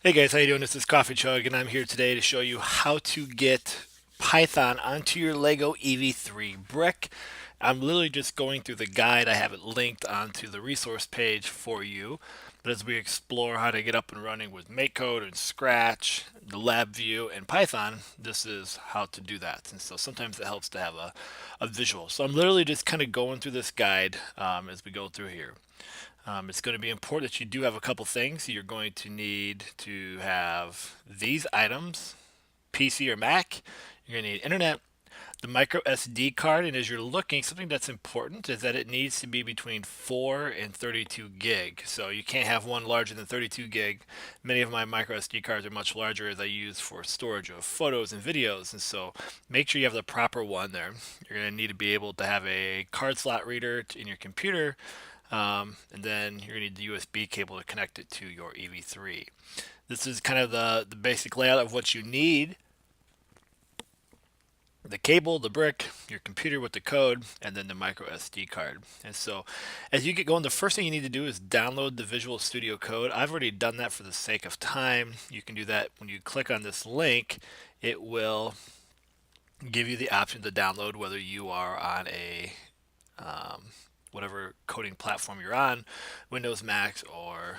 Hey guys, how you doing? This is Coffee Chug, and I'm here today to show you how to get Python onto your LEGO EV3 brick. I'm literally just going through the guide. I have it linked onto the resource page for you. But as we explore how to get up and running with MakeCode and Scratch, the lab view, and Python, this is how to do that. And so sometimes it helps to have a visual. So I'm literally just kind of going through this guide as we go through here. It's going to be important that you do have a couple things. You're going to need to have these items, PC or Mac. You're going to need internet, the micro SD card, and as you're looking, something that's important is that it needs to be between 4 and 32 gig. So you can't have one larger than 32 gig. Many of my micro SD cards are much larger as I use for storage of photos and videos, and so make sure you have the proper one there. You're going to need to be able to have a card slot reader in your computer. And then you're going to need the USB cable to connect it to your EV3. This is kind of the basic layout of what you need. The cable, the brick, your computer with the code, and then the micro SD card. And so as you get going, the first thing you need to do is download the Visual Studio Code. I've already done that for the sake of time. You can do that when you click on this link. It will give you the option to download whether you are on a whatever coding platform you're on, Windows, Mac, or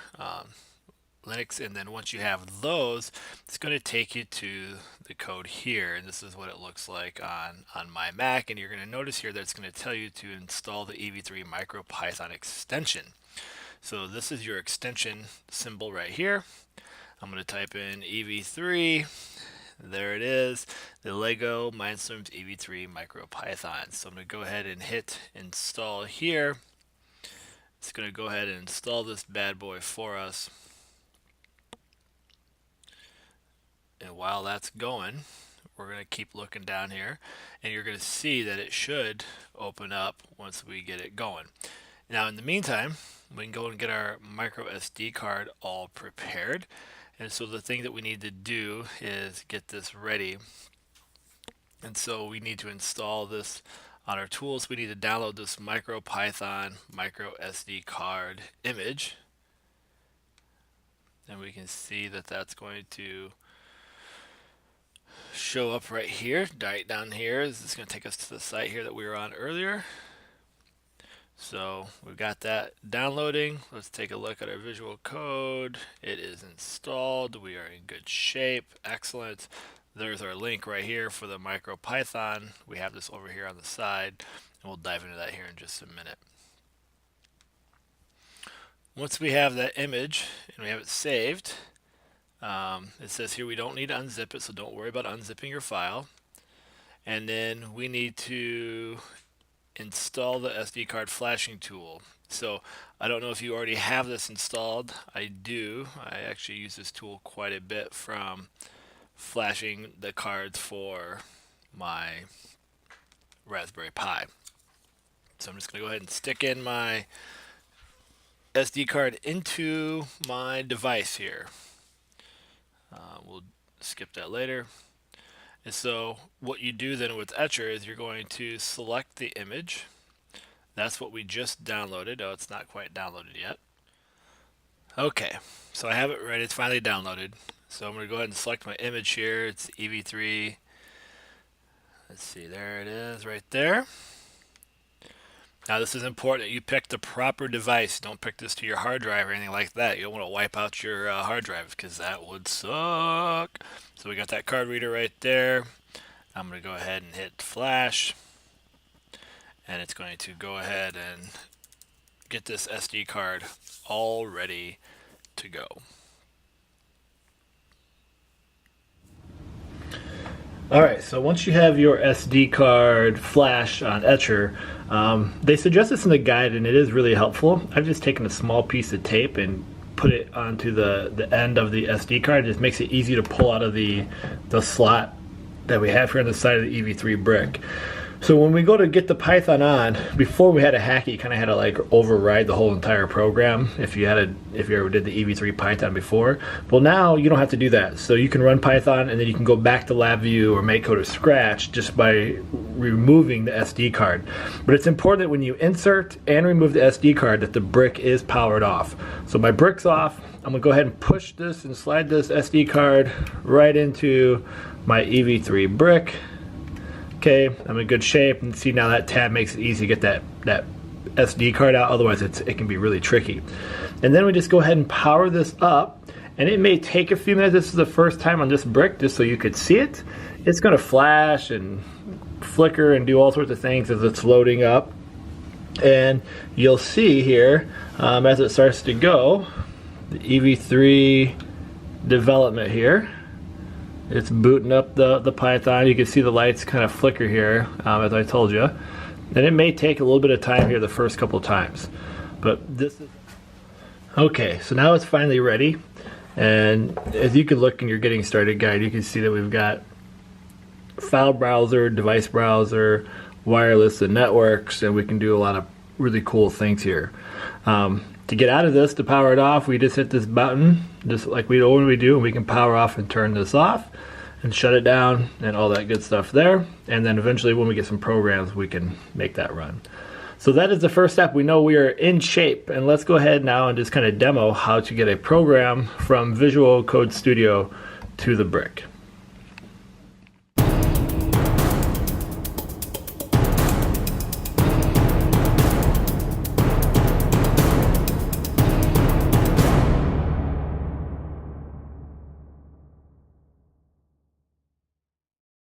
Linux. And then once you have those, it's going to take you to the code here. And this is what it looks like on my Mac. And you're going to notice here that it's going to tell you to install the EV3 MicroPython extension. So this is your extension symbol right here. I'm going to type in EV3. There it is, the LEGO Mindstorms EV3 MicroPython. So I'm going to go ahead and hit install here. It's going to go ahead and install this bad boy for us. And while that's going, we're going to keep looking down here, and you're going to see that it should open up once we get it going. Now in the meantime, we can go and get our micro SD card all prepared. And so the thing that we need to do is get this ready. And so we need to install this on our tools. We need to download this MicroPython micro SD card image. And we can see that that's going to show up right here, right down here. This is going to take us to the site here that we were on earlier. So we've got that downloading. Let's take a look at our visual code. It is installed. We are in good shape. Excellent. There's our link right here for the MicroPython. We have this over here on the side, and we'll dive into that here in just a minute. Once we have that image and we have it saved, it says here we don't need to unzip it, so don't worry about unzipping your file. And then we need to install the SD card flashing tool. So I don't know if you already have this installed. I do. I actually use this tool quite a bit from flashing the cards for my Raspberry Pi. So I'm just going to go ahead and stick in my SD card into my device here. We'll skip that later. And so what you do then with Etcher is you're going to select the image. That's what we just downloaded. Oh, it's not quite downloaded yet. Okay, so I have it ready. It's finally downloaded. So I'm going to go ahead and select my image here. It's EV3. Let's see, there it is right there. Now this is important that you pick the proper device. Don't pick this to your hard drive or anything like that. You don't want to wipe out your hard drive because that would suck. So we got that card reader right there. I'm going to go ahead and hit flash. And it's going to go ahead and get this SD card all ready to go. Alright, so once you have your SD card flash on Etcher, they suggest this in the guide and it is really helpful. I've just taken a small piece of tape and put it onto the end of the SD card. It just makes it easy to pull out of the slot that we have here on the side of the EV3 brick. So when we go to get the Python on, before we had to hack it, you kind of had to like override the whole entire program if you ever did the EV3 Python before. Well, now you don't have to do that. So you can run Python and then you can go back to LabVIEW or MakeCode or Scratch just by removing the SD card. But it's important that when you insert and remove the SD card that the brick is powered off. So my brick's off. I'm gonna go ahead and push this and slide this SD card right into my EV3 brick. Okay, I'm in good shape, and see now that tab makes it easy to get that SD card out, otherwise it can be really tricky. And then we just go ahead and power this up, and it may take a few minutes. This is the first time on this brick, just so you could see it. It's gonna flash and flicker and do all sorts of things as it's loading up. And you'll see here, as it starts to go, the EV3 development here. It's booting up the Python. You can see the lights kind of flicker here, as I told you. And it may take a little bit of time here the first couple of times. But this is... Okay, so now it's finally ready. And as you can look in your getting started guide, you can see that we've got file browser, device browser, wireless and networks, and we can do a lot of really cool things here. To get out of this, to power it off, we just hit this button, just like we normally do, and we can power off and turn this off and shut it down and all that good stuff there. And then eventually when we get some programs, we can make that run. So that is the first step. We know we are in shape, and let's go ahead now and just kind of demo how to get a program from Visual Code Studio to the brick.